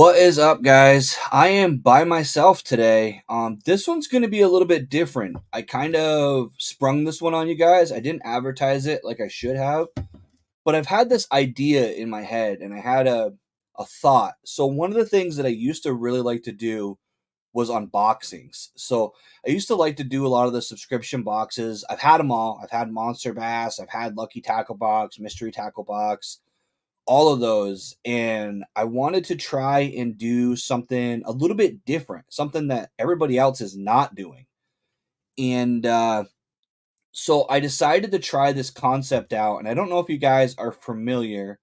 What is up, guys? I am by myself today. This one's going to be a little bit different. I kind of sprung this one on you guys. I didn't advertise it like I should have, but I've had this idea in my head and I had a thought. So one of the things that I used to really like to do was unboxings. So I used to like to do a lot of the subscription boxes. I've had them all. I've had Monster Bass, I've had Lucky Tackle Box, Mystery Tackle Box, all of those, and I wanted to try and do something a little bit different, something that everybody else is not doing. And so I decided to try this concept out, and I don't know if you guys are familiar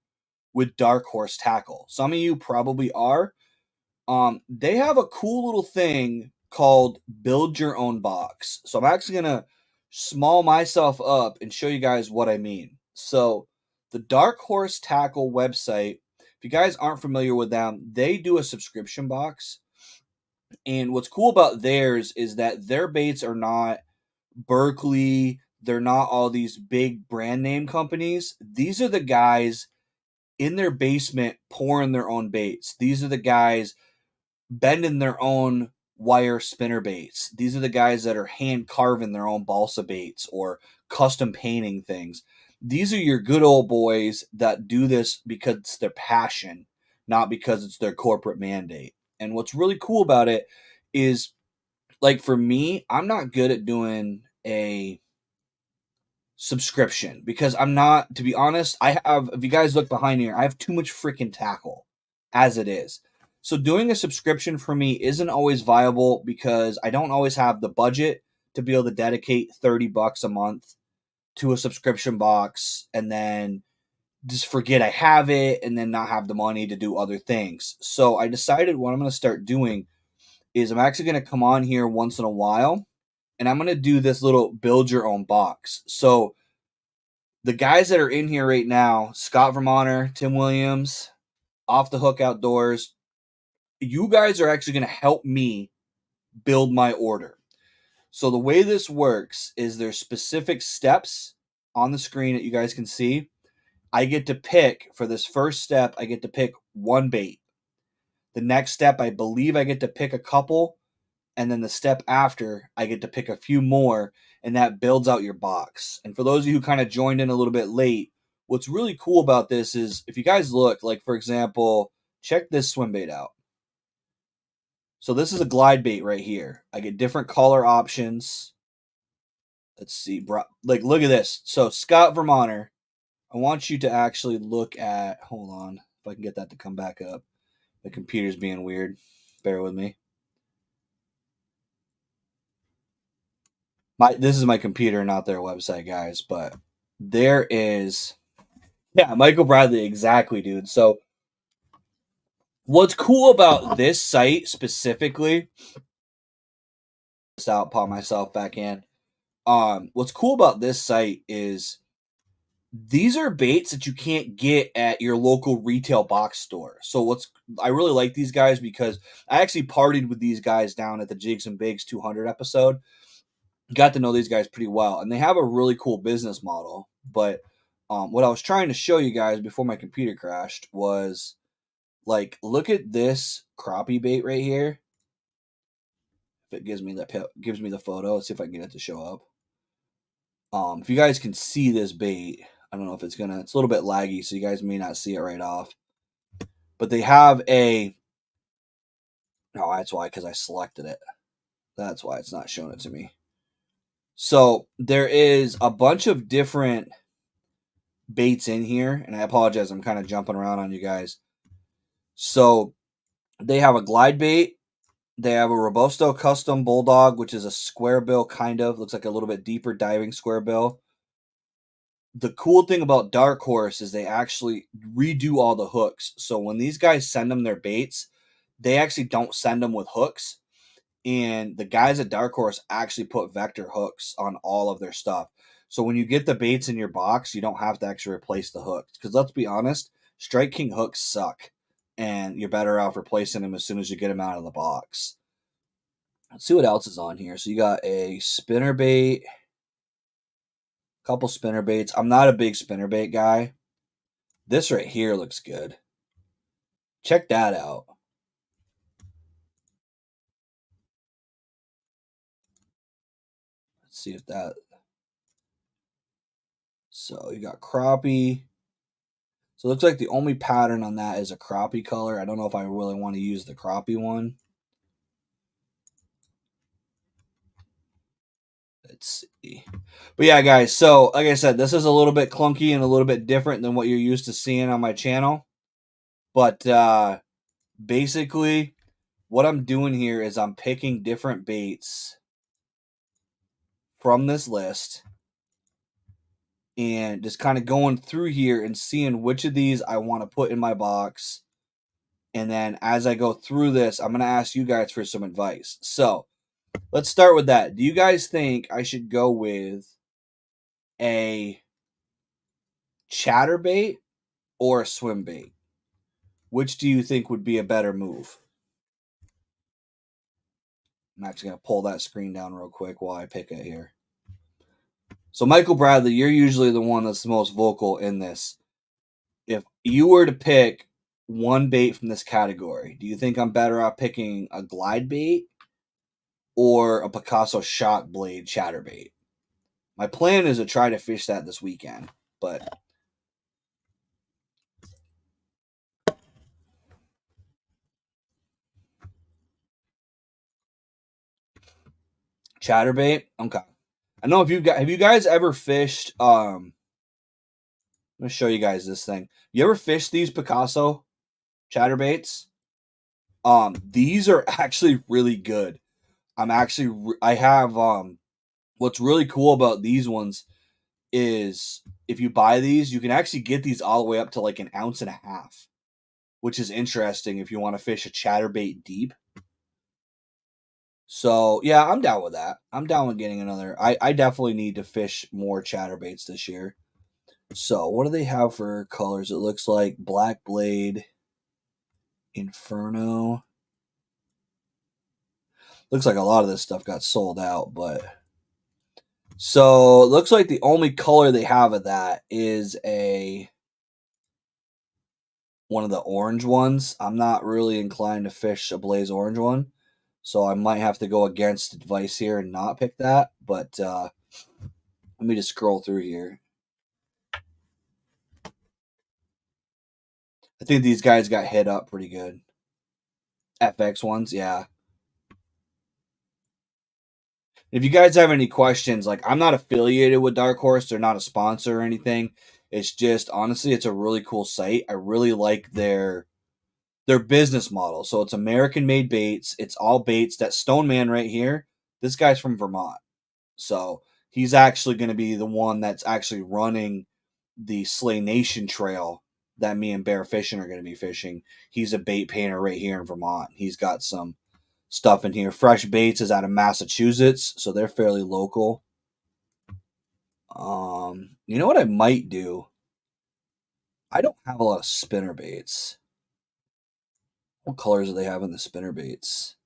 with Darkhorse Tackle. Some of you probably are. They have a cool little thing called build your own box. So I'm actually gonna small myself up and show you guys what I mean. So the Darkhorse Tackle website, if you guys aren't familiar with them, they do a subscription box. And what's cool about theirs is that their baits are not Berkeley, they're not all these big brand name companies. These are the guys in their basement pouring their own baits. These are the guys bending their own wire spinner baits. These are the guys that are hand carving their own balsa baits or custom painting things. These are your good old boys that do this because it's their passion, not because it's their corporate mandate. And what's really cool about it is, like, for me, I'm not good at doing a subscription because I'm not, to be honest, if you guys look behind here, I have too much freaking tackle as it is. So doing a subscription for me isn't always viable because I don't always have the budget to be able to dedicate $30 a month to a subscription box and then just forget I have it and then not have the money to do other things. So I decided what I'm going to start doing is I'm actually going to come on here once in a while and I'm going to do this little build your own box. So the guys that are in here right now, Scott Vermonter, Tim Williams, Off the Hook Outdoors, you guys are actually going to help me build my order. So the way this works is there's specific steps on the screen that you guys can see. I get to pick, for this first step, I get to pick one bait. The next step, I believe I get to pick a couple. And then the step after, I get to pick a few more, and that builds out your box. And for those of you who kind of joined in a little bit late, what's really cool about this is if you guys look, like, for example, check this swim bait out. So this is a glide bait right here. I get different color options. Let's see, like, look at this. So Scott Vermonter, I want you to actually look at, hold on, if I can get that to come back up. The computer's being weird. Bear with me. This is my computer, not their website, guys. But there is, yeah, Michael Bradley, exactly, dude. So what's cool about this site specifically? This out, pop myself back in. What's cool about this site is these are baits that you can't get at your local retail box store. So I really like these guys because I actually partied with these guys down at the Jigs and Bigs 200 episode. Got to know these guys pretty well, and they have a really cool business model. But what I was trying to show you guys before my computer crashed was, like, look at this crappie bait right here. If it gives me the photo, let's see if I can get it to show up. If you guys can see this bait, I don't know if it's a little bit laggy, so you guys may not see it right off. But they have no, that's why, because I selected it. That's why it's not showing it to me. So there is a bunch of different baits in here, and I apologize, I'm kind of jumping around on you guys. So they have a glide bait. They have a Robusto Custom Bulldog, which is a square bill, kind of. Looks like a little bit deeper diving square bill. The cool thing about Darkhorse is they actually redo all the hooks. So when these guys send them their baits, they actually don't send them with hooks. And the guys at Darkhorse actually put vector hooks on all of their stuff. So when you get the baits in your box, you don't have to actually replace the hooks. Because let's be honest, Strike King hooks suck. And you're better off replacing them as soon as you get them out of the box. Let's see what else is on here. So you got a spinner bait. Couple spinner baits. I'm not a big spinner bait guy. This right here looks good. Check that out. Let's see if that. So you got crappie. So it looks like the only pattern on that is a crappie color. I don't know if I really want to use the crappie one. Let's see. But yeah, guys, so like I said, this is a little bit clunky and a little bit different than what you're used to seeing on my channel. But basically, what I'm doing here is I'm picking different baits from this list and just kind of going through here and seeing which of these I want to put in my box. And then as I go through this, I'm going to ask you guys for some advice. So let's start with that. Do you guys think I should go with a chatterbait or a swim bait? Which do you think would be a better move? I'm actually going to pull that screen down real quick while I pick it here. So, Michael Bradley, you're usually the one that's the most vocal in this. If you were to pick one bait from this category, do you think I'm better off picking a glide bait or a Picasso shock blade chatterbait? My plan is to try to fish that this weekend, but chatterbait. Okay. I know if have you guys ever fished? I'm gonna show you guys this thing. You ever fished these Picasso chatterbaits? These are actually really good. I have what's really cool about these ones is if you buy these, you can actually get these all the way up to like an ounce and a half, which is interesting if you want to fish a chatterbait deep. So yeah, I'm down with that. I'm down with getting another. I definitely need to fish more chatterbaits this year. So what do they have for colors? It looks like Black Blade, Inferno. Looks like a lot of this stuff got sold out, but so it looks like the only color they have of that is one of the orange ones. I'm not really inclined to fish a blaze orange one, so I might have to go against advice here and not pick that. But let me just scroll through here. I think these guys got hit up pretty good. FX ones, yeah. If you guys have any questions, like I'm not affiliated with Darkhorse, they're not a sponsor or anything. It's just honestly, it's a really cool site. I really like their business model. So it's American made baits. It's all baits. That Stone Man right here, this guy's from Vermont. So he's actually going to be the one that's actually running the Slay Nation trail that me and Bear Fishing are going to be fishing. He's a bait painter right here in Vermont. He's got some stuff in here. Fresh Baits is out of Massachusetts, so they're fairly local. You know what I might do? I don't have a lot of spinner baits. What colors do they have in the spinner baits?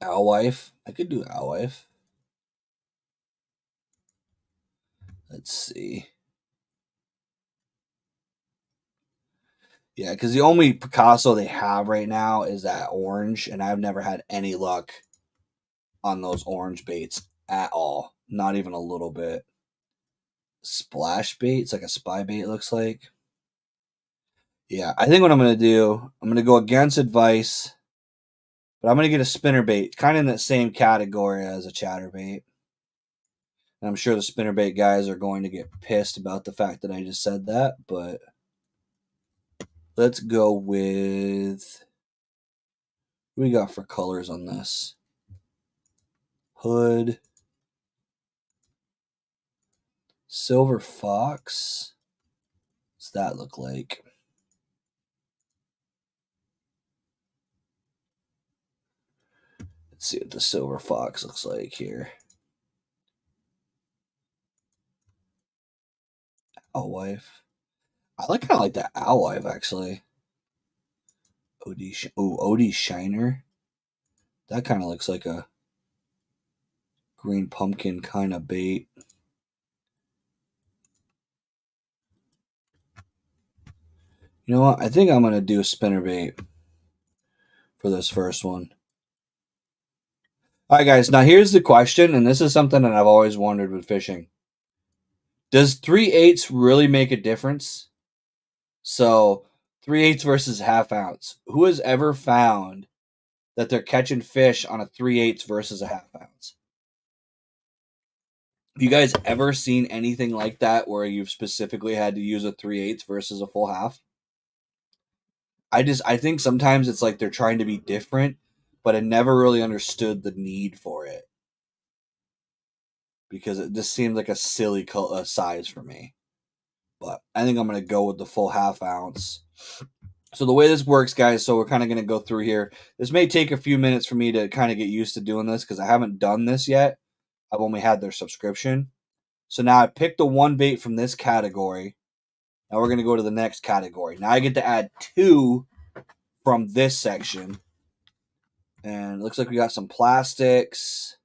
Owlwife. I could do Owlwife. Let's see. Yeah, because the only Picasso they have right now is that orange, and I've never had any luck on those orange baits at all. Not even a little bit. Splash bait. It's like a spy bait, it looks like. Yeah, I think what I'm going to do, I'm going to go against advice, but I'm going to get a spinner bait, kind of in that same category as a chatterbait. And I'm sure the spinnerbait guys are going to get pissed about the fact that I just said that, but let's go with what we got for colors on this. Hood. Silver Fox. What's that look like? Let's see what the Silver Fox looks like here. Owlwife. I kind of like that Owlwife actually. OD Shiner. That kind of looks like a green pumpkin kind of bait. You know what? I think I'm gonna do a spinnerbait. for this first one. All right, guys. Now here's the question, and this is something that I've always wondered with fishing. Does 3/8 really make a difference? So 3/8 versus half ounce. Who has ever found that they're catching fish on a 3/8 versus a half ounce? Have you guys ever seen anything like that where you've specifically had to use a 3/8 versus a full half? I think sometimes it's like they're trying to be different, but I never really understood the need for it because it just seemed like a silly size for me. But I think I'm going to go with the full half ounce. So the way this works, guys, so we're kind of going to go through here. This may take a few minutes for me to kind of get used to doing this because I haven't done this yet. I've only had their subscription. So now I picked the one bait from this category. Now we're going to go to the next category. Now I get to add 2 from this section. And it looks like we got some plastics.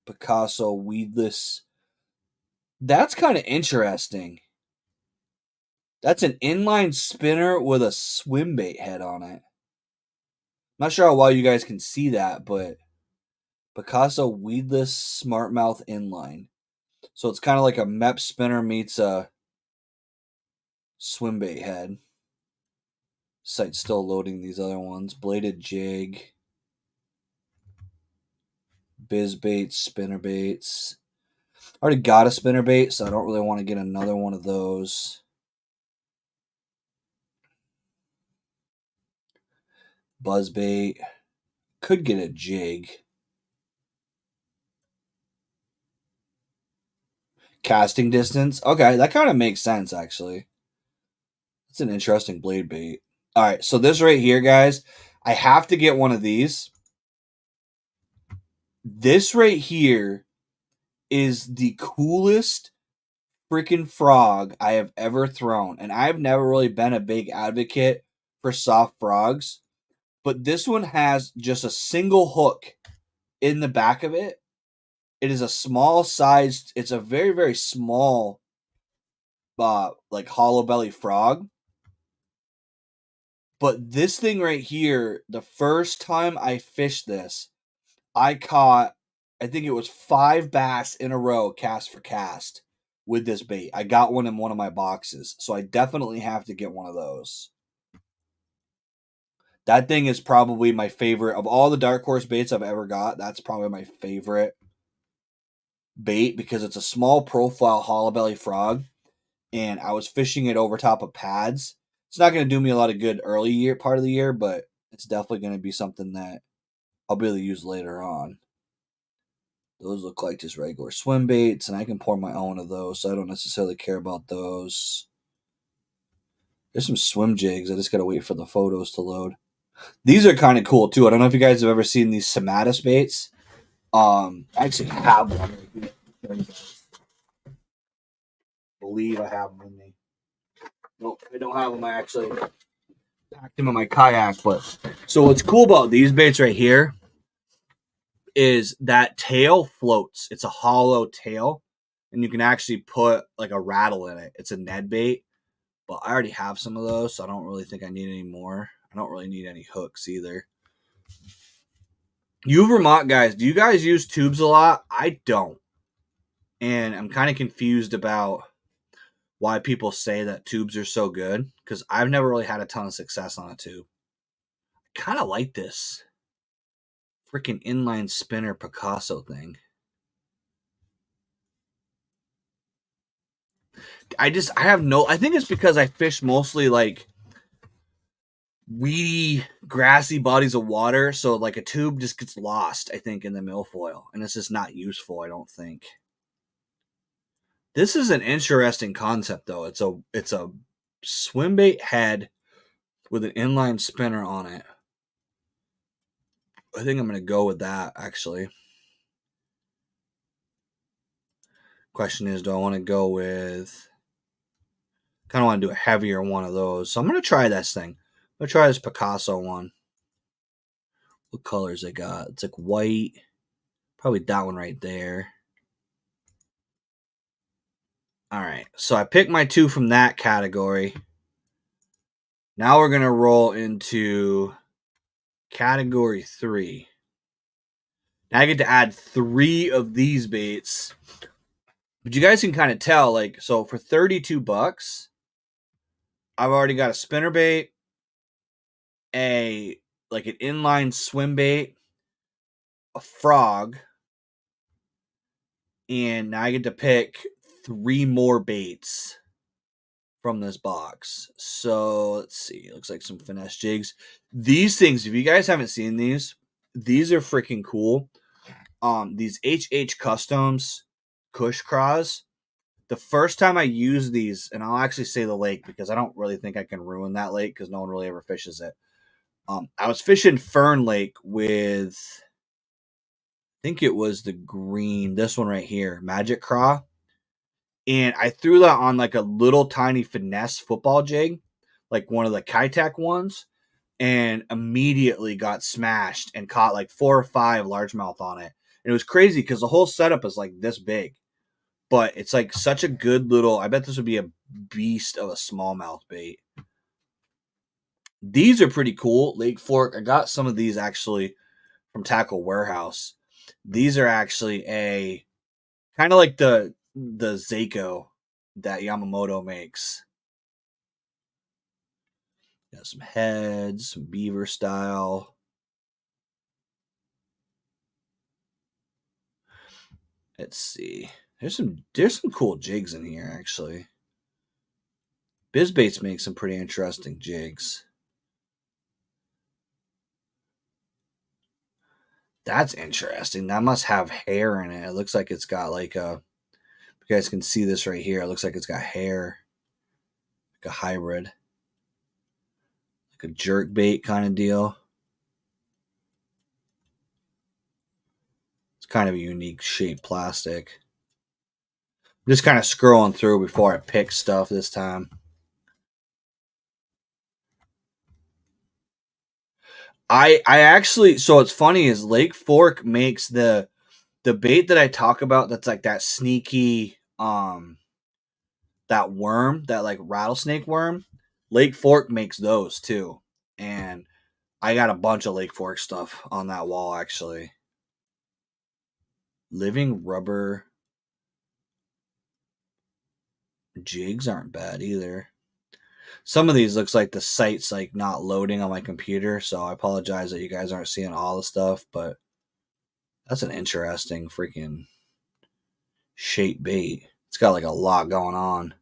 Picasso weedless. That's kind of interesting. That's an inline spinner with a swim bait head on it. Not sure how well you guys can see that, but Picasso weedless smartmouth inline. So it's kind of like a MEP spinner meets a swim bait head. Site's still loading these other ones. Bladed jig. Biz baits, spinner baits. I already got a spinner bait, so I don't really want to get another one of those. Buzz bait. Could get a jig. Casting distance. Okay, that kind of makes sense, actually. It's an interesting blade bait. All right, so this right here, guys, I have to get one of these. This right here is the coolest freaking frog I have ever thrown. And I've never really been a big advocate for soft frogs. But this one has just a single hook in the back of it. It is a small sized, it's a very, very small like hollow belly frog. But this thing right here, the first time I fished this, I caught, I think it was 5 bass in a row, cast for cast, with this bait. I got one in one of my boxes, so I definitely have to get one of those. That thing is probably my favorite. Of all the Darkhorse baits I've ever got, that's probably my favorite bait because it's a small profile hollow belly frog, and I was fishing it over top of pads. It's not going to do me a lot of good early part of the year, but it's definitely going to be something that I'll be able to use later on. Those look like just regular swim baits, and I can pour my own of those, so I don't necessarily care about those. There's some swim jigs. I just got to wait for the photos to load. These are kind of cool, too. I don't know if you guys have ever seen these Sematus baits. I actually have one. I believe I have them in me. Nope, I don't have them. I actually packed them in my kayak. But so what's cool about these baits right here is that tail floats. It's a hollow tail, and you can actually put like a rattle in it. It's a Ned bait, but I already have some of those, so I don't really think I need any more. I don't really need any hooks either. You Vermont guys, do you guys use tubes a lot? I don't. And I'm kind of confused about why people say that tubes are so good, because I've never really had a ton of success on a tube. I kind of like this freaking inline spinner Picasso thing. I think it's because I fish mostly like weedy, grassy bodies of water, so like a tube just gets lost, I think, in the milfoil, and it's just not useful, I don't think. This is an interesting concept, though. It's a swim bait head with an inline spinner on it. I think I'm going to go with that, actually. Question is, do I want to go with... kind of want to do a heavier one of those. So I'm going to try this thing. I'm going to try this Picasso one. What colors I got? It's like white. Probably that one right there. All right. So I picked my 2 from that category. Now we're going to roll into category 3. Now I get to add 3 of these baits. But you guys can kind of tell, like, so for $32, I've already got a spinnerbait, an inline swim bait, a frog, and now I get to pick 3 more baits from this box. So let's see. It looks like some finesse jigs. These things, if you guys haven't seen these are freaking cool. These HH Customs Cush Craws. The first time I used these, and I'll actually say the lake because I don't really think I can ruin that lake because no one really ever fishes it. I was fishing Fern Lake with, I think it was the green, this one right here, Magic Craw. And I threw that on like a little tiny finesse football jig, like one of the Kitech ones, and immediately got smashed and caught like 4 or 5 largemouth on it. And it was crazy because the whole setup is like this big. But it's like such a good little, I bet this would be a beast of a smallmouth bait. These are pretty cool. Lake Fork. I got some of these actually from Tackle Warehouse. These are actually a kind of like the Seiko that Yamamoto makes. Got some heads, some beaver style. Let's see. There's some cool jigs in here actually. BizBaits makes some pretty interesting jigs. That's interesting. That must have hair in it. It looks like it's got like a, you guys can see this right here. It looks like it's got hair. Like a hybrid. Like a jerk bait kind of deal. It's kind of a unique shaped plastic. I'm just kind of scrolling through before I pick stuff this time. I actually, so what's funny is Lake Fork makes the bait that I talk about that's like that sneaky that worm, that like rattlesnake worm. Lake Fork makes those too. And I got a bunch of Lake Fork stuff on that wall actually. Living rubber jigs aren't bad either. Some of these looks like the site's like not loading on my computer, so I apologize that you guys aren't seeing all the stuff, but that's an interesting freaking shape bait. It's got like a lot going on.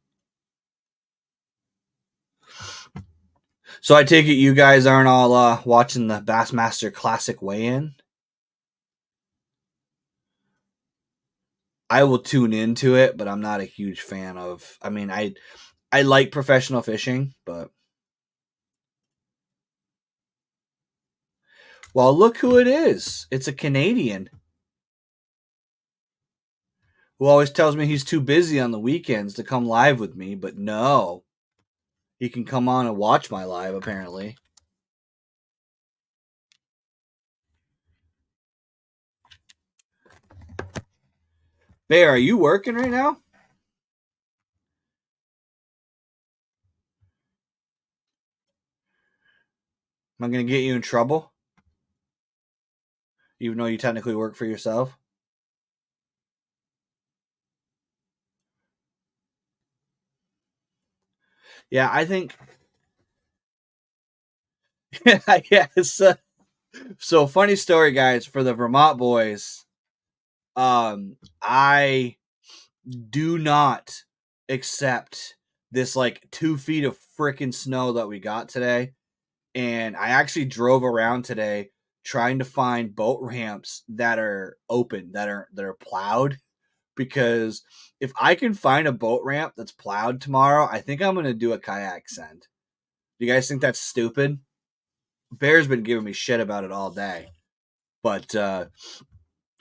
So I take it you guys aren't all watching the Bassmaster Classic weigh-in? I will tune into it, but I'm not a huge fan of. I mean, I like professional fishing, but well, look who it is. It's a Canadian who always tells me he's too busy on the weekends to come live with me, but no. He can come on and watch my live apparently. Bear, are you working right now? Am I going to get you in trouble? Even though you technically work for yourself? Yeah, I think. Yes. So, funny story, guys, for the Vermont boys. I do not accept this like 2 feet of freaking snow that we got today. And I actually drove around today trying to find boat ramps that are open, that are plowed. Because if I can find a boat ramp that's plowed tomorrow, I think I'm going to do a kayak send. Do you guys think that's stupid? Bear's been giving me shit about it all day. But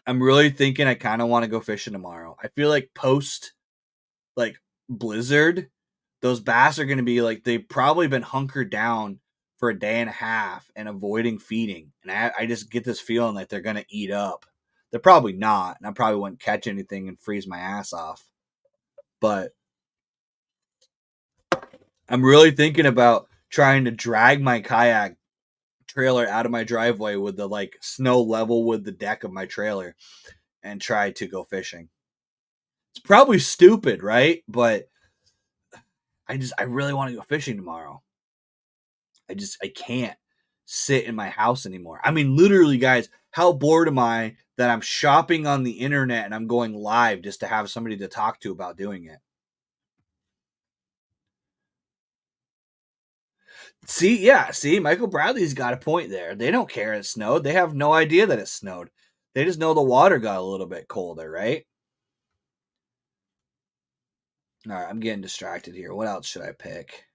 I'm really thinking I kind of want to go fishing tomorrow. I feel like post like blizzard, those bass are going to be like, they've probably been hunkered down for a day and a half and avoiding feeding. And I just get this feeling like they're going to eat up. They're probably not. And I probably wouldn't catch anything and freeze my ass off. But I'm really thinking about trying to drag my kayak trailer out of my driveway with the like snow level with the deck of my trailer and try to go fishing. It's probably stupid, right? But I really want to go fishing tomorrow. I can't sit in my house anymore. I mean, literally, guys, how bored am I that I'm shopping on the internet and I'm going live just to have somebody to talk to about doing it? See, Michael Bradley's got a point there. They don't care it snowed. They have no idea that it snowed. They just know the water got a little bit colder, right? All right, I'm getting distracted here. What else should I pick?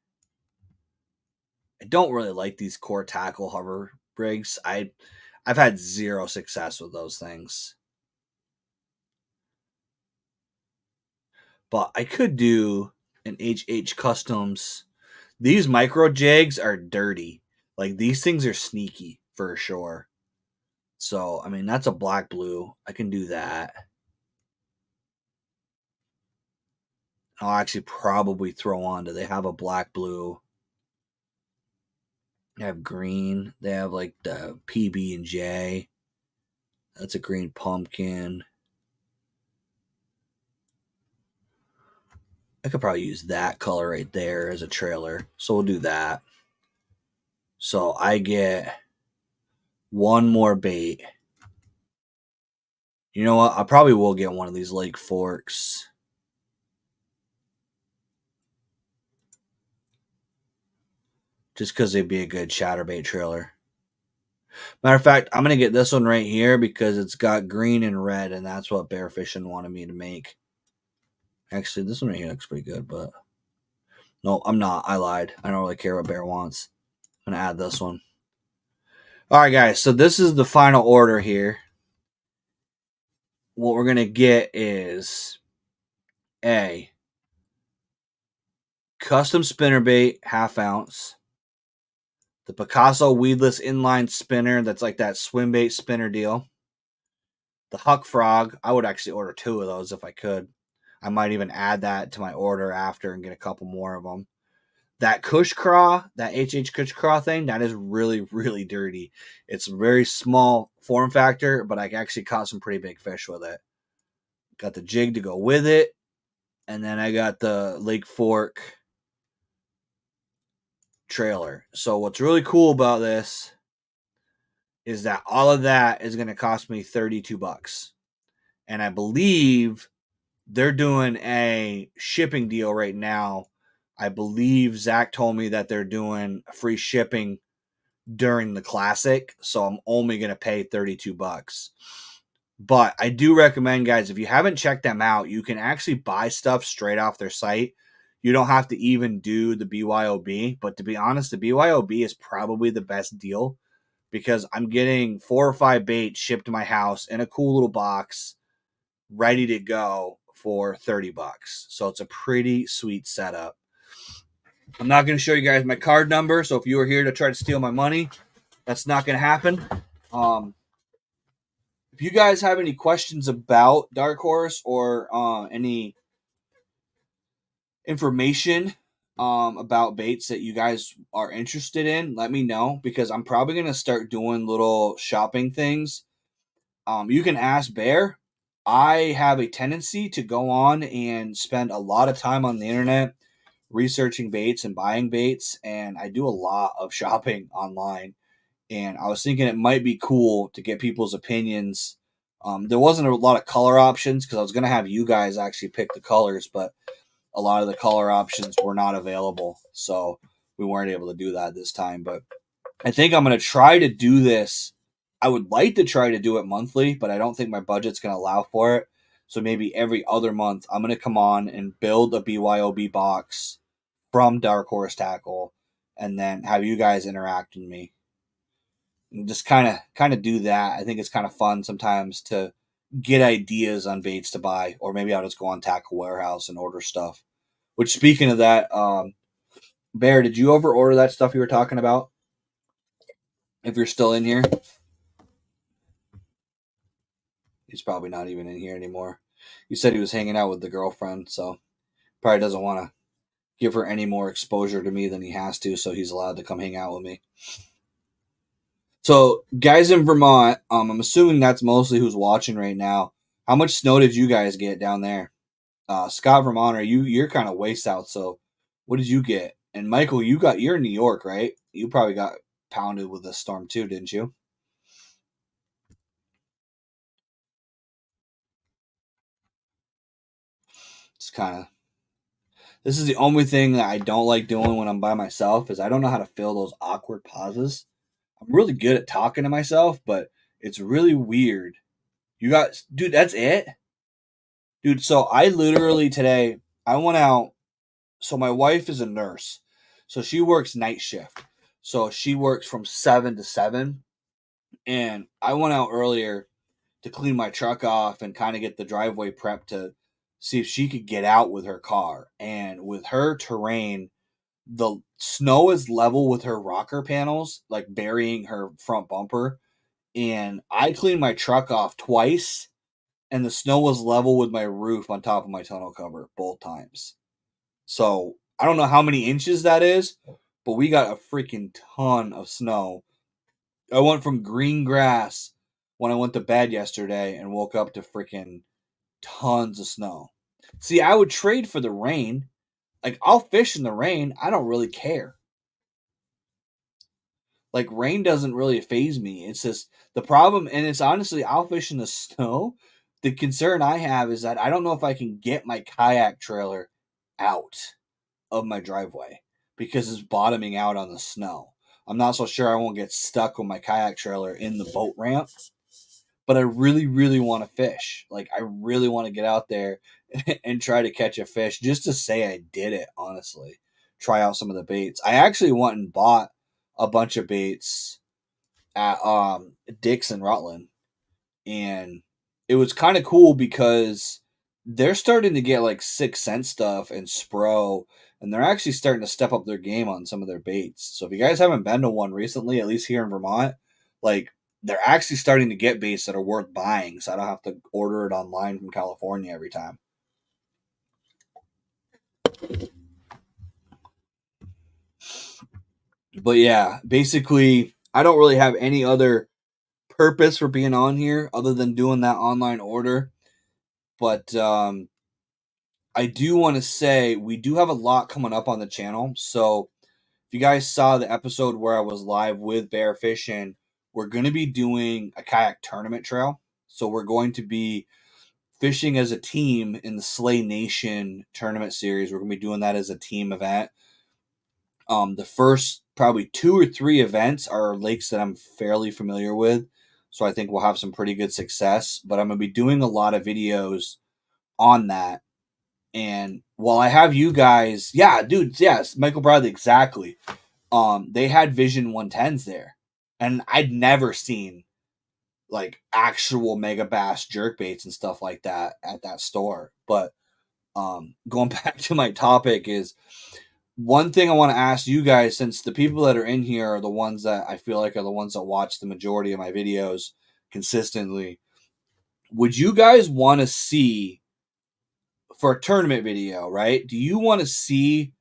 I don't really like these core tackle hover rigs. I've had zero success with those things. But I could do an HH Customs. These micro jigs are dirty. Like these things are sneaky for sure. So, I mean, that's a black blue. I can do that. I'll actually probably throw on. Do they have a black blue? They have green. They have like the PB and J. That's a green pumpkin. I could probably use that color right there as a trailer. So we'll do that. So I get one more bait. You know what? I probably will get one of these Lake Forks. Just because they'd be a good chatterbait trailer. Matter of fact, I'm going to get this one right here because it's got green and red, and that's what Bear Fishing wanted me to make. Actually, this one right here looks pretty good, but no, I'm not. I lied. I don't really care what Bear wants. I'm going to add this one. All right, guys. So this is the final order here. What we're going to get is a custom spinnerbait, half ounce. The Picasso weedless inline spinner that's like that swim bait spinner deal. The Huck Frog. I would actually order 2 of those if I could. I might even add that to my order after and get a couple more of them. That Cush Craw, that HH Cush Craw thing, that is really, really dirty. It's a very small form factor, but I actually caught some pretty big fish with it. Got the jig to go with it. And then I got the Lake Fork trailer. So what's really cool about this is that all of that is going to cost me $32. And I believe they're doing a shipping deal right now. I believe Zach told me that they're doing free shipping during the classic, so I'm only going to pay $32. But I do recommend, guys, if you haven't checked them out, you can actually buy stuff straight off their site. You don't have to even do the BYOB, but to be honest, the BYOB is probably the best deal because I'm getting 4 or 5 baits shipped to my house in a cool little box, ready to go for $30. So it's a pretty sweet setup. I'm not going to show you guys my card number, so if you are here to try to steal my money, that's not going to happen. If you guys have any questions about Darkhorse or any information about baits that you guys are interested in, let me know because I'm probably going to start doing little shopping things. You can ask Bear. I have a tendency to go on and spend a lot of time on the internet researching baits and buying baits, and I do a lot of shopping online. And I was thinking it might be cool to get people's opinions. There wasn't a lot of color options because I was going to have you guys actually pick the colors, but a lot of the color options were not available, so we weren't able to do that this time. But I think I'm going to try to do this. I would like to try to do it monthly, but I don't think my budget's going to allow for it. So maybe every other month, I'm going to come on and build a BYOB box from Darkhorse Tackle, and then have you guys interact with me and just kind of do that. I think it's kind of fun sometimes to get ideas on baits to buy, or maybe I'll just go on Tackle Warehouse and order stuff. Which, speaking of that, Bear, did you ever order that stuff you were talking about? If you're still in here, he's probably not even in here anymore. You said he was hanging out with the girlfriend, so probably doesn't want to give her any more exposure to me than he has to, so he's allowed to come hang out with me. So, guys in Vermont, I'm assuming that's mostly who's watching right now. How much snow did you guys get down there? Scott Vermonter, you're kind of way south, so what did you get? And Michael, you're in New York, right? You probably got pounded with a storm too, didn't you? It's kind of this is the only thing that I don't like doing when I'm by myself is I don't know how to fill those awkward pauses. I'm really good at talking to myself, but it's really weird. You got dude, that's it? Dude, so I literally today I went out. So my wife is a nurse. So she works night shift. So she works from 7 to 7, and I went out earlier to clean my truck off and kind of get the driveway prepped to see if she could get out with her car. And with her terrain, the snow is level with her rocker panels, like burying her front bumper. And I cleaned my truck off twice, and the snow was level with my roof on top of my tonneau cover both times. So I don't know how many inches that is, but we got a freaking ton of snow. I went from green grass when I went to bed yesterday and woke up to freaking tons of snow. See, I would trade for the rain. Like, I'll fish in the rain. I don't really care. Like, rain doesn't really faze me. It's just the problem, and it's honestly, I'll fish in the snow. The concern I have is that I don't know if I can get my kayak trailer out of my driveway because it's bottoming out on the snow. I'm not so sure I won't get stuck with my kayak trailer in the boat ramp, but I really, really want to fish. Like, I really want to get out there and try to catch a fish just to say I did it, honestly. Try out some of the baits. I actually went and bought a bunch of baits at Dick's in Rutland, and it was kind of cool because they're starting to get like 6 cent stuff and Spro, and they're actually starting to step up their game on some of their baits. So if you guys haven't been to one recently, at least here in Vermont, like they're actually starting to get baits that are worth buying, so I don't have to order it online from California every time. But yeah, basically, I don't really have any other purpose for being on here other than doing that online order. But I do want to say we do have a lot coming up on the channel. So if you guys saw the episode where I was live with Bear Fishing, we're going to be doing a kayak tournament trail. So we're going to be fishing as a team in the Slay Nation tournament series. We're going to be doing that as a team event. The first probably 2 or 3 events are lakes that I'm fairly familiar with. So I think we'll have some pretty good success. But I'm going to be doing a lot of videos on that. And while I have you guys, yeah, dude, yes, Michael Bradley, exactly. They had Vision 110s there, and I'd never seen like actual mega bass jerk baits and stuff like that at that store. But going back to my topic is one thing I want to ask you guys, since the people that are in here are the ones that I feel like are the ones that watch the majority of my videos consistently. Would you guys want to see for a tournament video, right? Do you want to see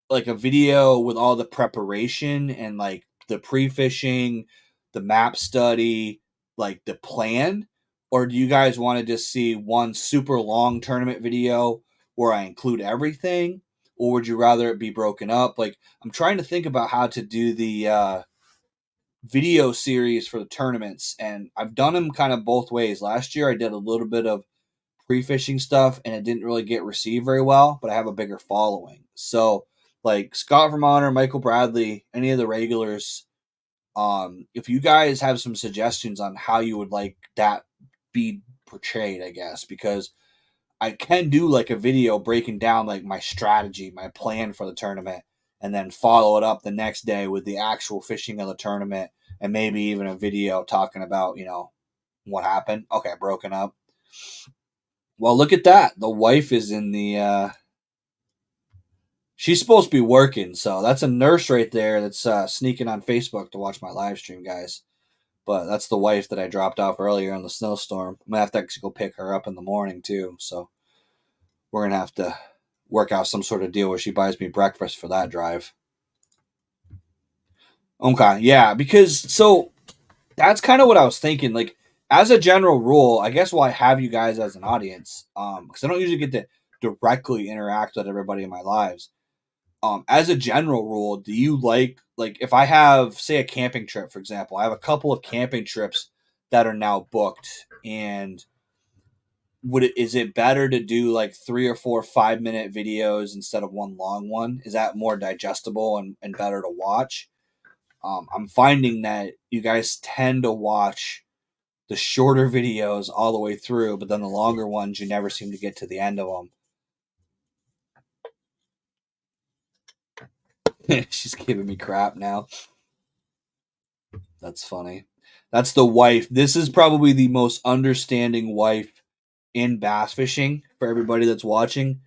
like a video with all the preparation and like the pre-fishing, the map study, like the plan? Or do you guys want to just see one super long tournament video where I include everything? Or would you rather it be broken up? Like, I'm trying to think about how to do the video series for the tournaments, and I've done them kind of both ways. Last year I did a little bit of pre-fishing stuff and it didn't really get received very well, but I have a bigger following. So like Scott Vermonter, Michael Bradley, any of the regulars, if you guys have some suggestions on how you would like that be portrayed, I guess, because I can do like a video breaking down like my strategy, my plan for the tournament, and then follow it up the next day with the actual fishing of the tournament and maybe even a video talking about, what happened. Okay, broken up. Well, look at that. The wife is in the. She's supposed to be working, so that's a nurse right there that's sneaking on Facebook to watch my live stream, guys. But that's the wife that I dropped off earlier in the snowstorm. I'm gonna have to actually go pick her up in the morning too. So we're gonna have to work out some sort of deal where she buys me breakfast for that drive. Okay, yeah, because so that's kind of what I was thinking. Like, as a general rule, I guess why I have you guys as an audience, because I don't usually get to directly interact with everybody in my lives. As a general rule, do you like if I have, say, a camping trip, for example, I have a couple of camping trips that are now booked, and is it better to do like 3 or 4 5-minute videos instead of one long one? Is that more digestible and better to watch? I'm finding that you guys tend to watch the shorter videos all the way through, but then the longer ones, you never seem to get to the end of them. She's giving me crap now. That's funny. That's the wife. This is probably the most understanding wife in bass fishing for everybody that's watching.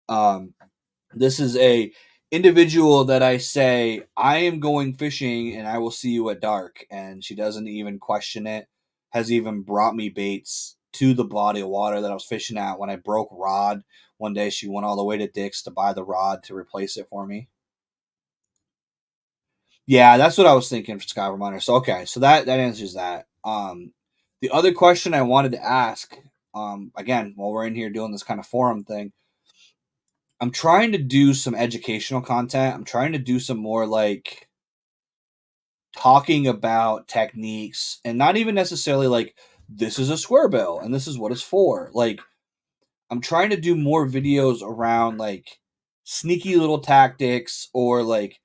Um, this is a individual that I say, I am going fishing and I will see you at dark, and she doesn't even question it. Has even brought me baits to the body of water that I was fishing at. When I broke rod one day, she went all the way to Dick's to buy the rod to replace it for me. Yeah, that's what I was thinking for Sky Reminder. So okay, so that answers that. The other question I wanted to ask, again, while we're in here doing this kind of forum thing, I'm trying to do some educational content. I'm trying to do some more like talking about techniques, and not even necessarily like this is a square bill and this is what it's for. Like, I'm trying to do more videos around like sneaky little tactics or like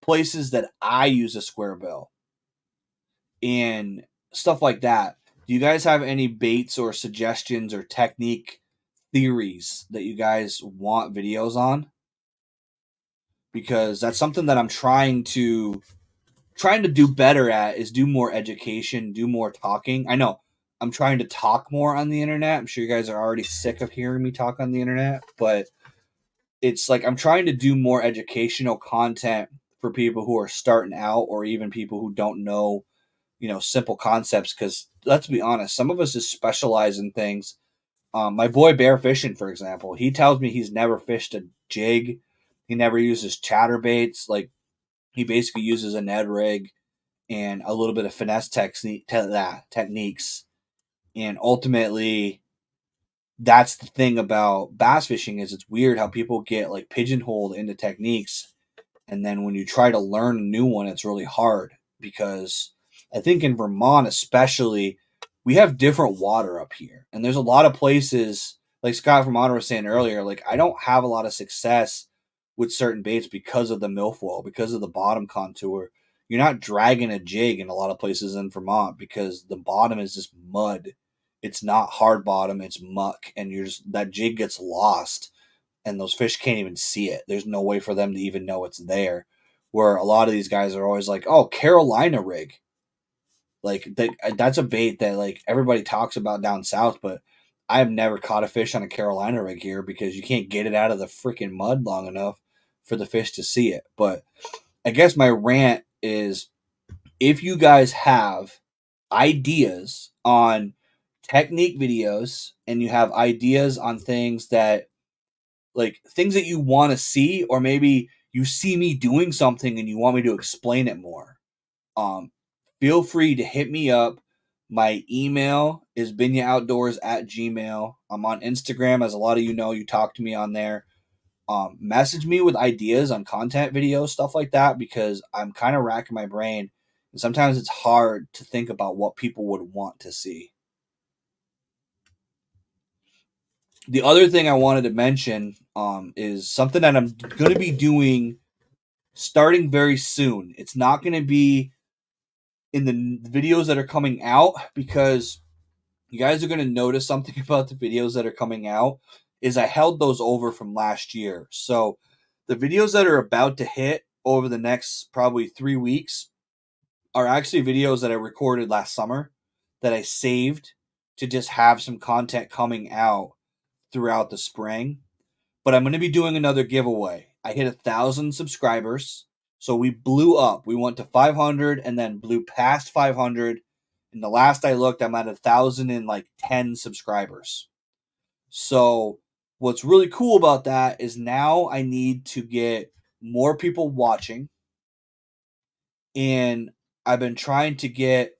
places that I use a square bill and stuff like that. Do you guys have any baits or suggestions or technique theories that you guys want videos on? Because that's something that I'm trying to do better at, is do more education, do more talking. I know I'm trying to talk more on the internet. I'm sure you guys are already sick of hearing me talk on the internet, but it's like I'm trying to do more educational content for people who are starting out, or even people who don't know, simple concepts. Because let's be honest, some of us just specialize in things. My boy Bear Fishing, for example, he tells me he's never fished a jig. He never uses chatterbaits. Like, he basically uses a Ned rig and a little bit of finesse techniques. And ultimately, that's the thing about bass fishing, is it's weird how people get like pigeonholed into techniques, and then when you try to learn a new one, it's really hard. Because I think in Vermont especially, we have different water up here, and there's a lot of places like Scott from Ottawa was saying earlier, like I don't have a lot of success with certain baits because of the milfoil, because of the bottom contour. You're not dragging a jig in a lot of places in Vermont because the bottom is just mud. It's not hard bottom, it's muck, and that jig gets lost, and those fish can't even see it. There's no way for them to even know it's there. Where a lot of these guys are always like, "Oh, Carolina rig." Like that's a bait that like everybody talks about down south, but I have never caught a fish on a Carolina rig here because you can't get it out of the freaking mud long enough for the fish to see it. But I guess my rant is, if you guys have ideas on technique videos and you have ideas on things that you want to see, or maybe you see me doing something and you want me to explain it more, um, feel free to hit me up. My email is binyaoutdoors@gmail. I'm on Instagram, as a lot of you know. You talk to me on there. Message me with ideas on content videos, stuff like that, because I'm kind of racking my brain. And sometimes it's hard to think about what people would want to see. The other thing I wanted to mention is something that I'm going to be doing starting very soon. It's not going to be in the videos that are coming out, because you guys are going to notice something about the videos that are coming out is I held those over from last year. So the videos that are about to hit over the next probably 3 weeks are actually videos that I recorded last summer that I saved to just have some content coming out throughout the spring. But I'm going to be doing another giveaway. I hit 1,000 subscribers. So we blew up. We went to 500 and then blew past 500. And the last I looked, I'm at 1,010 subscribers. So What's really cool about that is now I need to get more people watching, and I've been trying to get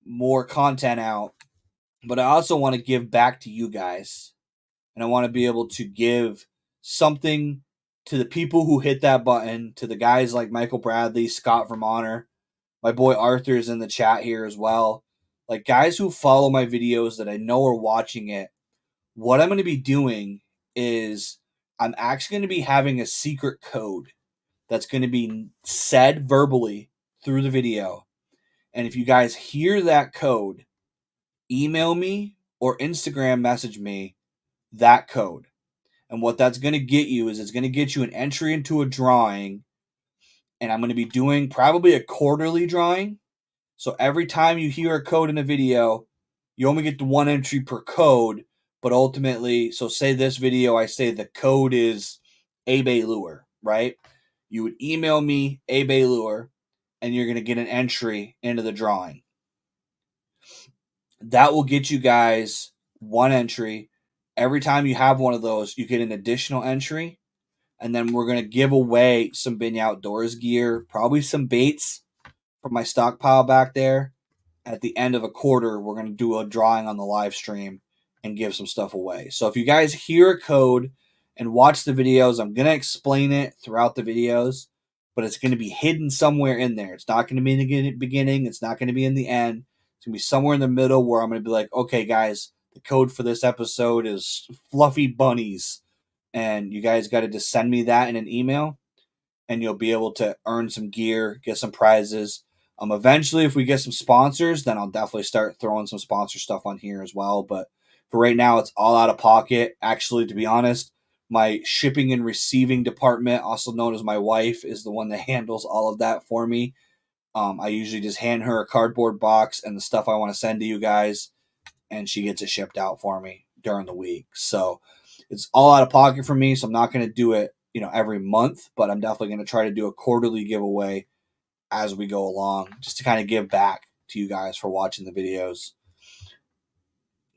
more content out, but I also want to give back to you guys, and I want to be able to give something to the people who hit that button, to the guys like Michael Bradley, Scott Vermonter, my boy Arthur's in the chat here as well. Like guys who follow my videos that I know are watching it. What I'm going to be doing is I'm actually going to be having a secret code that's going to be said verbally through the video. And if you guys hear that code, email me or Instagram message me that code. And what that's going to get you is it's going to get you an entry into a drawing. And I'm going to be doing probably a quarterly drawing. So every time you hear a code in a video, you only get the one entry per code. But ultimately, so say this video, I say the code is Abe Lure, right? You would email me Abe Lure, and you're going to get an entry into the drawing. That will get you guys one entry. Every time you have one of those, you get an additional entry. And then we're going to give away some Bing Outdoors gear, probably some baits from my stockpile back there. At the end of a quarter, we're going to do a drawing on the live stream and give some stuff away. So if you guys hear a code and watch the videos, I'm going to explain it throughout the videos, but it's going to be hidden somewhere in there. It's not going to be in the beginning. It's not going to be in the end. It's going to be somewhere in the middle where I'm going to be like, okay, guys, the code for this episode is fluffy bunnies. And you guys got to just send me that in an email, and you'll be able to earn some gear, get some prizes. Eventually, if we get some sponsors, then I'll definitely start throwing some sponsor stuff on here as well. But for right now, it's all out of pocket. Actually, to be honest, my shipping and receiving department, also known as my wife, is the one that handles all of that for me. I usually just hand her a cardboard box and the stuff I want to send to you guys, and she gets it shipped out for me during the week. So it's all out of pocket for me. So I'm not going to do it, every month, but I'm definitely going to try to do a quarterly giveaway as we go along, just to kind of give back to you guys for watching the videos.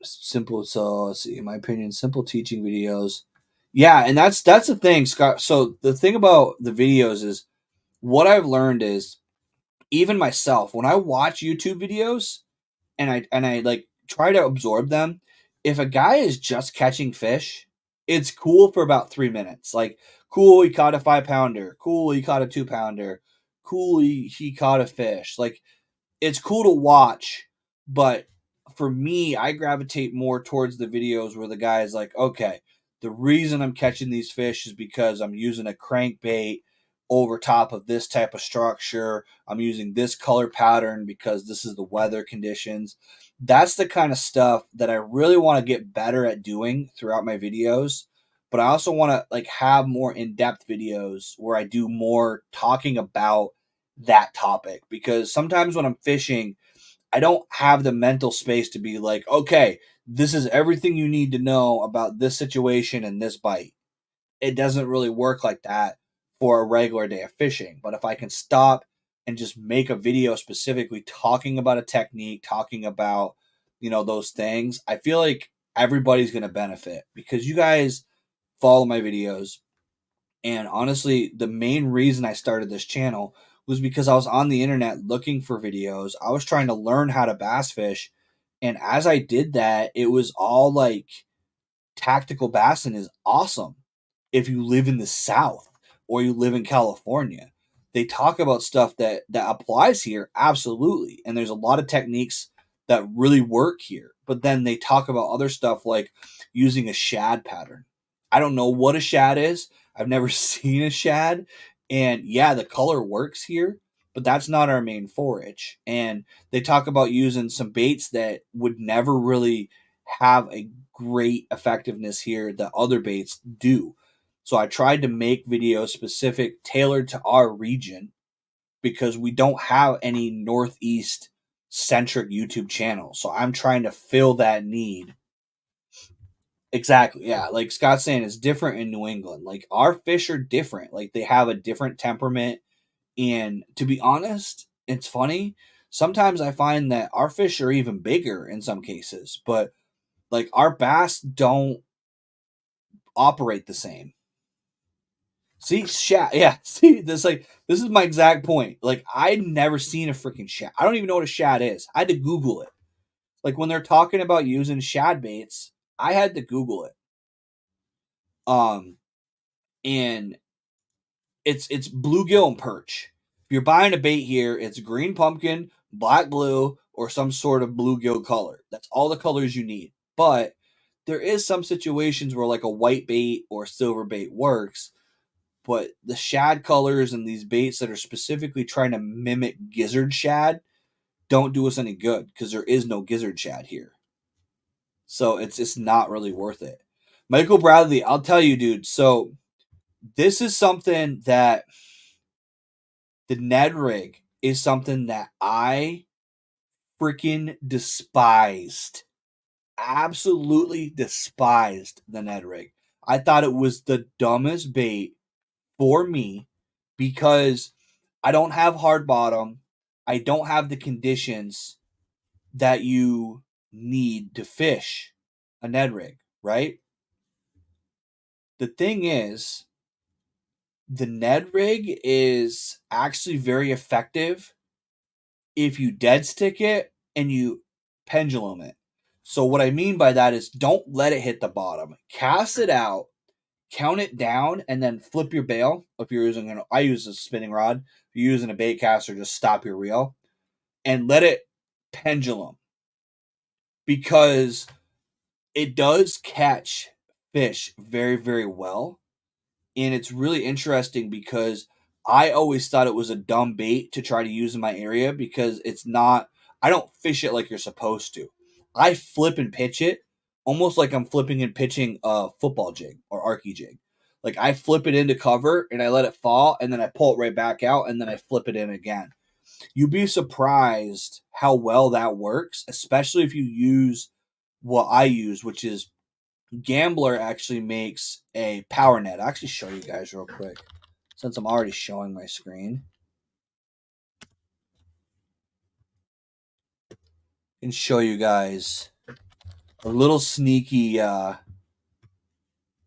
Simple. So let's see, in my opinion, simple teaching videos. Yeah. And that's the thing, Scott. So the thing about the videos is what I've learned is even myself, when I watch YouTube videos, and I like try to absorb them. If a guy is just catching fish, it's cool for about 3 minutes. Like, cool, he caught a 5 pounder. Cool, he caught a 2 pounder. Cool, he caught a fish. Like, it's cool to watch, but for me, I gravitate more towards the videos where the guy is like, okay, the reason I'm catching these fish is because I'm using a crankbait over top of this type of structure. I'm using this color pattern because this is the weather conditions. That's the kind of stuff that I really want to get better at doing throughout my videos. But I also want to like have more in-depth videos where I do more talking about that topic, because sometimes when I'm fishing, I don't have the mental space to be like, okay, this is everything you need to know about this situation and this bite. It doesn't really work like that for a regular day of fishing. But if I can stop and just make a video specifically talking about a technique, talking about, those things, I feel like everybody's going to benefit, because you guys follow my videos. And honestly, the main reason I started this channel was because I was on the internet looking for videos. I was trying to learn how to bass fish. And as I did that, it was all like, tactical bassing is awesome if you live in the South or you live in California. They talk about stuff that applies here, absolutely. And there's a lot of techniques that really work here. But then they talk about other stuff like using a shad pattern. I don't know what a shad is. I've never seen a shad. And yeah, the color works here, but that's not our main forage. And they talk about using some baits that would never really have a great effectiveness here that other baits do. So I tried to make videos specific, tailored to our region, because we don't have any Northeast centric YouTube channels. So I'm trying to fill that need. Exactly. Yeah. Like Scott's saying, it's different in New England. Like, our fish are different. Like, they have a different temperament. And to be honest, it's funny. Sometimes I find that our fish are even bigger in some cases, but like, our bass don't operate the same. See, shad. Yeah, see, this is my exact point. Like, I'd never seen a freaking shad. I don't even know what a shad is. I had to Google it. Like, when they're talking about using shad baits, I had to Google it. And it's bluegill and perch. If you're buying a bait here, it's green pumpkin, black blue, or some sort of bluegill color. That's all the colors you need. But there is some situations where like a white bait or silver bait works, but the shad colors and these baits that are specifically trying to mimic gizzard shad don't do us any good because there is no gizzard shad here. So it's just not really worth it. Michael Bradley, I'll tell you, dude. So this is something that the Ned rig is something that I freaking despised. Absolutely despised the Ned rig. I thought it was the dumbest bait for me because I don't have hard bottom. I don't have the conditions that you need to fish a Ned rig, right? The thing is, the Ned rig is actually very effective if you dead stick it and you pendulum it. So what I mean by that is don't let it hit the bottom. Cast it out, count it down, and then flip your bail. If you're using I use a spinning rod. If you're using a bait caster, just stop your reel and let it pendulum because it does catch fish very, very well. And it's really interesting because I always thought it was a dumb bait to try to use in my area because it's not, I don't fish it like you're supposed to. I flip and pitch it almost like I'm flipping and pitching a football jig or arky jig. Like I flip it into cover and I let it fall and then I pull it right back out and then I flip it in again. You'd be surprised how well that works, especially if you use what I use, which is Gambler actually makes a power net. I'll actually show you guys real quick since I'm already showing my screen. And show you guys a little sneaky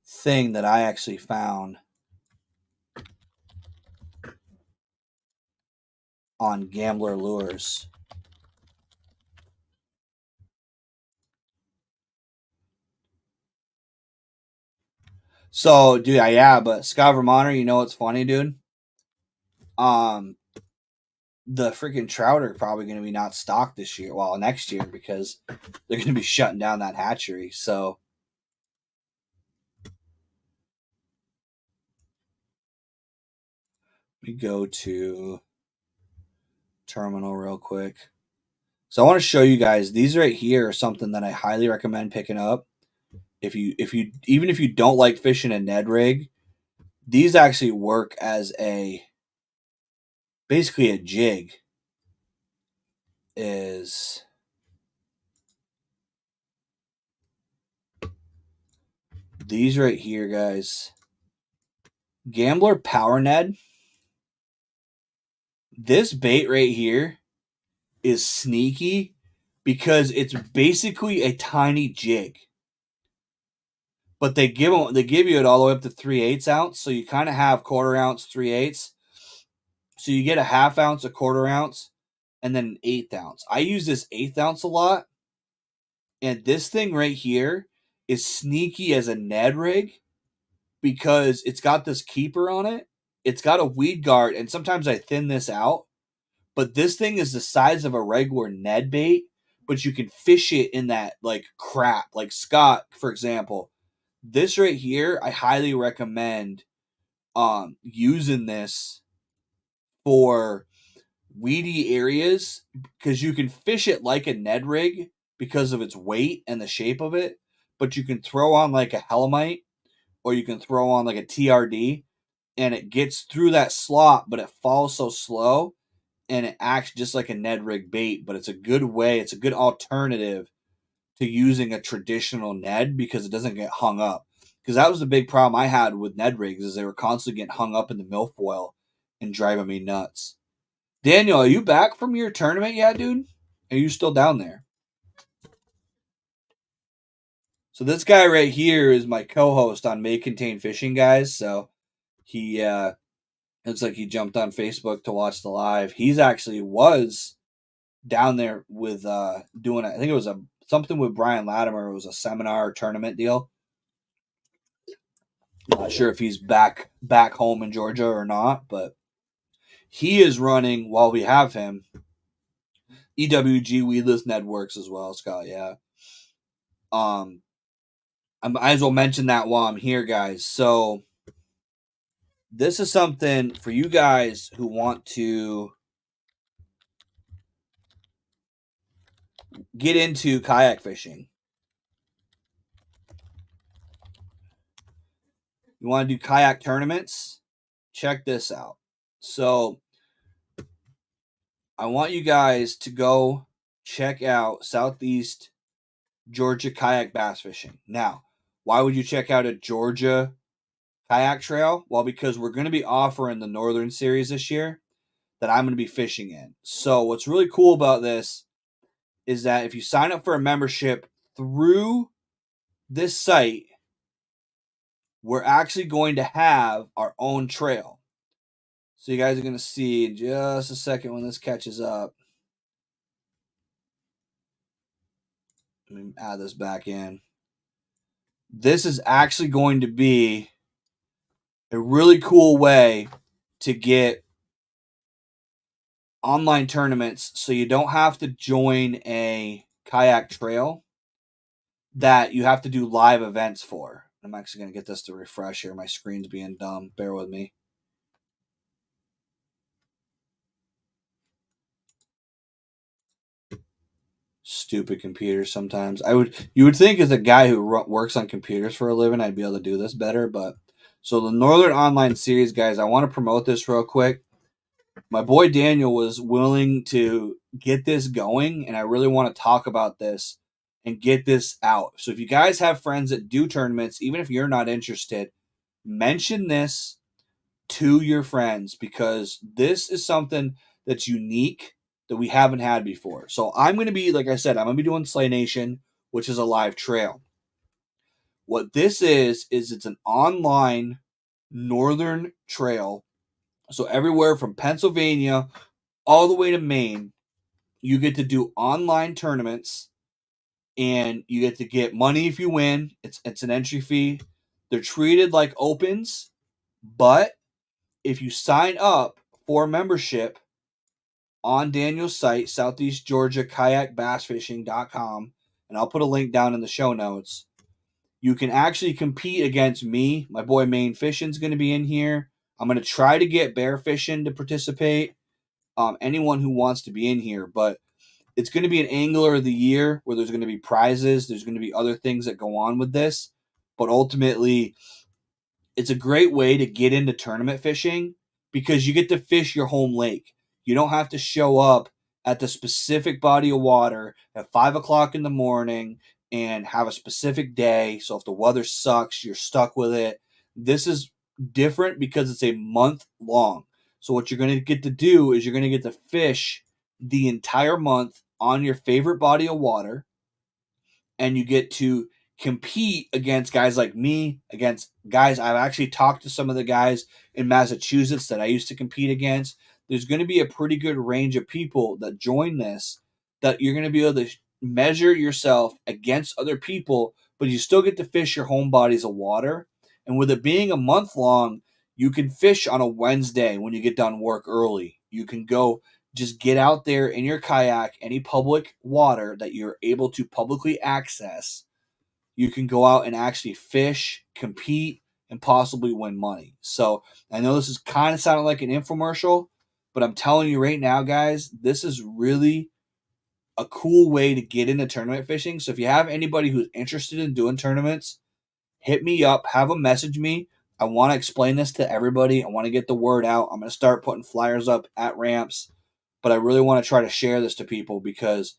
thing that I actually found on Gambler Lures. So, dude, yeah, but Scott Vermonter, you know what's funny, dude? The freaking trout are probably going to be not stocked this year, well, next year, because they're going to be shutting down that hatchery. So, we go to terminal real quick. So I want to show you guys these right here are something that I highly recommend picking up. If you even if you don't like fishing a Ned rig, these actually work as a basically a jig. Is these right here, guys. Gambler Power Ned. This bait right here is sneaky because it's basically a tiny jig. But they give you it all the way up to 3/8 ounce, so you kind of have 1/4 ounce, 3/8. So you get a 1/2 ounce, a 1/4 ounce, and then an 1/8 ounce. I use this 1/8 ounce a lot, and this thing right here is sneaky as a Ned rig because it's got this keeper on it. It's got a weed guard, and sometimes I thin this out, but this thing is the size of a regular Ned bait, but you can fish it in that like crap. Like Scott, for example, this right here, I highly recommend using this for weedy areas because you can fish it like a Ned rig because of its weight and the shape of it, but you can throw on like a Helamite or you can throw on like a TRD and it gets through that slot, but it falls so slow and it acts just like a Ned rig bait, but it's a good way, it's a good alternative to using a traditional Ned because it doesn't get hung up. Because that was the big problem I had with Ned rigs is they were constantly getting hung up in the milfoil and driving me nuts. Daniel, are you back from your tournament yet, dude? Are you still down there? So this guy right here is my co-host on May Contain Fishing, guys. So he looks like he jumped on Facebook to watch the live. He's actually was down there with doing I think it was something with Brian Latimer. It was a seminar or tournament deal. Not sure if he's back home in Georgia or not, but he is running while we have him. EWG Weedless Networks as well, Scott. Yeah. I might as well mention that while I'm here, guys. So this is something for you guys who want to get into kayak fishing. You want to do kayak tournaments? Check this out. So I want you guys to go check out Southeast Georgia kayak bass fishing. Now, why would you check out a Georgia kayak trail? Well, because we're going to be offering the Northern Series this year that I'm going to be fishing in. So what's really cool about this is that if you sign up for a membership through this site, we're actually going to have our own trail. So you guys are going to see in just a second when this catches up. Let me add this back in. This is actually going to be a really cool way to get online tournaments so you don't have to join a kayak trail that you have to do live events for. I'm actually going to get this to refresh here. My screen's being dumb. Bear with me. Stupid computers sometimes. You would think as a guy who works on computers for a living, I'd be able to do this better. But so the Northern Online Series, guys, I want to promote this real quick. My boy Daniel was willing to get this going, and I really want to talk about this and get this out. So if you guys have friends that do tournaments, even if you're not interested, mention this to your friends because this is something that's unique that we haven't had before. So I'm going to be, like I said, I'm going to be doing Slay Nation, which is a live trail. What this is it's an online northern trail. So everywhere from Pennsylvania all the way to Maine, you get to do online tournaments and you get to get money if you win. It's an entry fee. They're treated like opens, but if you sign up for membership on Daniel's site, Southeast Georgia Kayak Bass Fishing.com, and I'll put a link down in the show notes, you can actually compete against me. My boy Maine Fishing's going to be in here. I'm going to try to get Bear Fishing to participate. Anyone who wants to be in here, but it's going to be an Angler of the Year where there's going to be prizes. There's going to be other things that go on with this, but ultimately, it's a great way to get into tournament fishing because you get to fish your home lake. You don't have to show up at the specific body of water at 5 o'clock in the morning and have a specific day. So if the weather sucks, you're stuck with it. This is different because it's a month long. So what you're going to get to do is you're going to get to fish the entire month on your favorite body of water, and you get to compete against guys like me, against guys. I've actually talked to some of the guys in Massachusetts that I used to compete against. There's going to be a pretty good range of people that join this that you're going to be able to measure yourself against other people, but you still get to fish your home bodies of water. And with it being a month long, you can fish on a Wednesday when you get done work early. You can go just get out there in your kayak, any public water that you're able to publicly access. You can go out and actually fish, compete, and possibly win money. So I know this is kind of sounding like an infomercial, but I'm telling you right now, guys, this is really a cool way to get into tournament fishing. So if you have anybody who's interested in doing tournaments, hit me up, have them message me. I want to explain this to everybody. I want to get the word out. I'm going to start putting flyers up at ramps, but I really want to try to share this to people because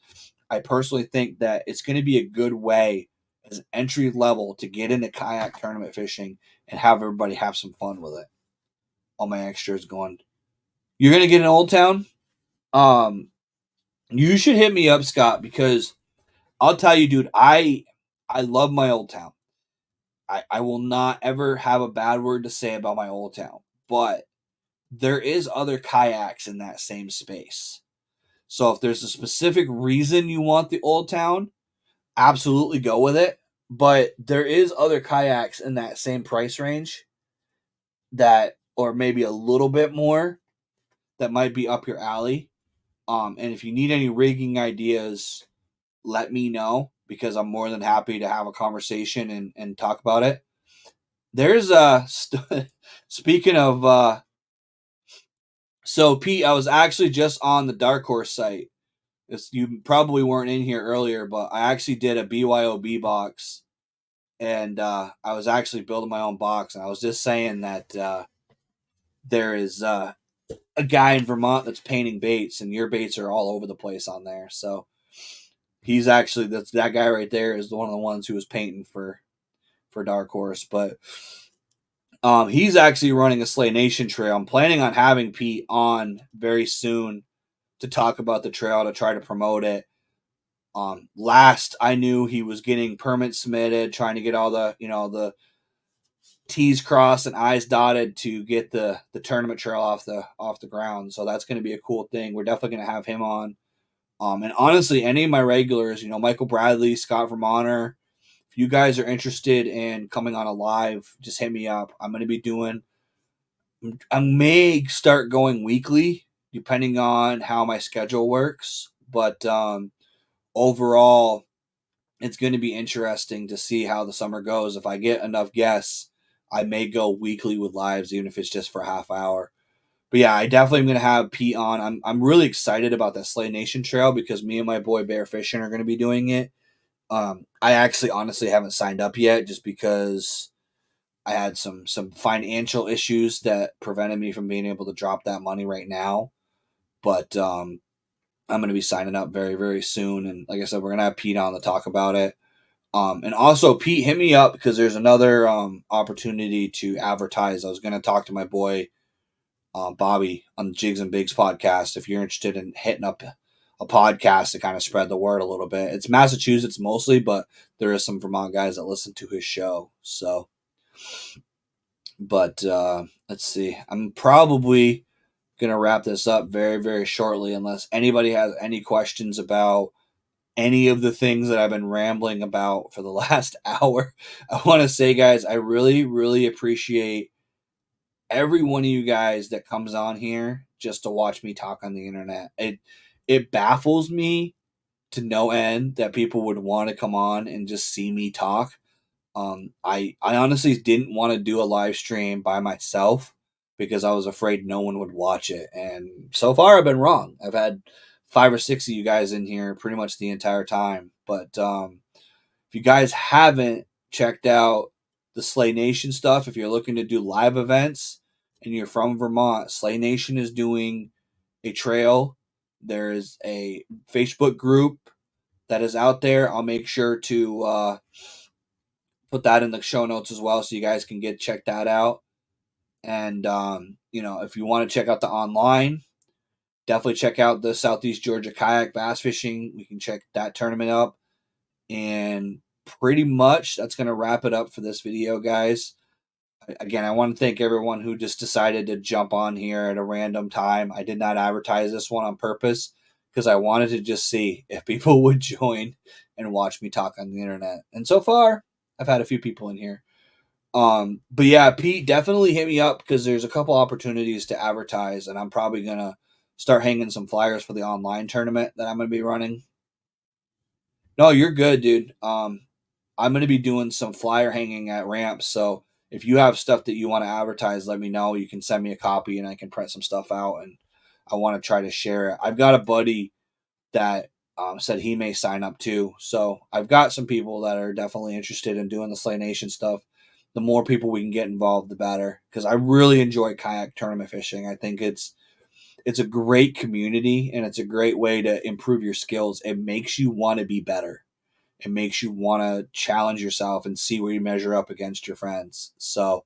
I personally think that it's going to be a good way as an entry level to get into kayak tournament fishing and have everybody have some fun with it. All my extras going. You're going to get in Old Town? You should hit me up, Scott, because I'll tell you, dude, I I love my old town. I will not ever have a bad word to say about my old town, but there is other kayaks in that same space. So if there's a specific reason you want the old town, absolutely go with it. But there is other kayaks in that same price range that, or maybe a little bit more, that might be up your alley. And if you need any rigging ideas, let me know because I'm more than happy to have a conversation and talk about it. There's speaking of so Pete, I was actually just on the Darkhorse site. You probably weren't in here earlier, but I actually did a BYOB box, and I was actually building my own box, and I was just saying that there is a guy in Vermont that's painting baits, and your baits are all over the place on there. So he's actually that guy right there is one of the ones who was painting for Darkhorse, but he's actually running a Slay Nation trail. I'm planning on having Pete on very soon to talk about the trail to try to promote it. Last I knew, he was getting permits submitted, trying to get all the the T's crossed and I's dotted to get the tournament trail off the ground. So that's going to be a cool thing. We're definitely going to have him on. And honestly, any of my regulars, Michael Bradley, Scott Vermonter, if you guys are interested in coming on a live, just hit me up. I'm going to be doing. I may start going weekly, depending on how my schedule works. But overall, it's going to be interesting to see how the summer goes. If I get enough guests, I may go weekly with lives, even if it's just for a half hour. But yeah, I definitely am going to have Pete on. I'm really excited about that Slay Nation trail because me and my boy Bear Fishing are going to be doing it. I actually honestly haven't signed up yet just because I had some financial issues that prevented me from being able to drop that money right now. But I'm going to be signing up very, very soon. And like I said, we're going to have Pete on to talk about it. And also, Pete, hit me up because there's another opportunity to advertise. I was going to talk to my boy Bobby on the Jigs and Bigs podcast. If you're interested in hitting up a podcast to kind of spread the word a little bit, it's Massachusetts mostly, but there is some Vermont guys that listen to his show. So, but let's see. I'm probably going to wrap this up very, very shortly unless anybody has any questions about any of the things that I've been rambling about for the last hour. I want to say, guys, I really, really appreciate every one of you guys that comes on here just to watch me talk on the internet. It baffles me to no end that people would want to come on and just see me talk. I honestly didn't want to do a live stream by myself because I was afraid no one would watch it. And so far, I've been wrong. I've had 5 or 6 of you guys in here pretty much the entire time. But if you guys haven't checked out the Slay Nation stuff, if you're looking to do live events and you're from Vermont, Slay Nation is doing a trail. There is a Facebook group that is out there. I'll make sure to put that in the show notes as well so you guys can check that out. And if you want to check out the online, definitely check out the Southeast Georgia Kayak Bass Fishing. We can check that tournament up. And pretty much that's going to wrap it up for this video, guys. Again, I want to thank everyone who just decided to jump on here at a random time. I did not advertise this one on purpose because I wanted to just see if people would join and watch me talk on the internet. And so far, I've had a few people in here. But yeah, Pete, definitely hit me up because there's a couple opportunities to advertise, and I'm probably gonna start hanging some flyers for the online tournament that I'm gonna be running. No, you're good, dude. I'm gonna be doing some flyer hanging at ramps, so if you have stuff that you want to advertise, let me know. You can send me a copy, and I can print some stuff out, and I want to try to share it. I've got a buddy that said he may sign up too, so I've got some people that are definitely interested in doing the Slay Nation stuff. The more people we can get involved, the better. Because I really enjoy kayak tournament fishing. I think it's a great community and it's a great way to improve your skills. It makes you want to be better. It makes you want to challenge yourself and see where you measure up against your friends. So,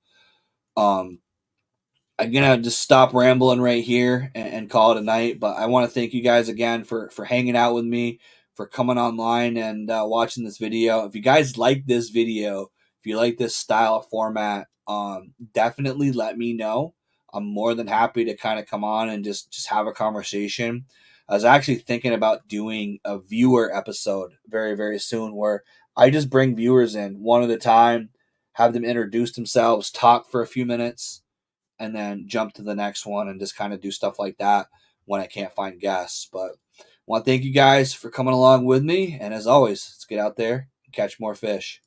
I'm gonna just stop rambling right here and call it a night. But I want to thank you guys again for hanging out with me. for coming online and watching this video. If you guys like this video, if you like this style of format, definitely let me know. I'm more than happy to kind of come on and just have a conversation. I was actually thinking about doing a viewer episode very, very soon where I just bring viewers in one at a time, have them introduce themselves, talk for a few minutes, and then jump to the next one and just kind of do stuff like that when I can't find guests. But I want to thank you guys for coming along with me. And as always, let's get out there and catch more fish.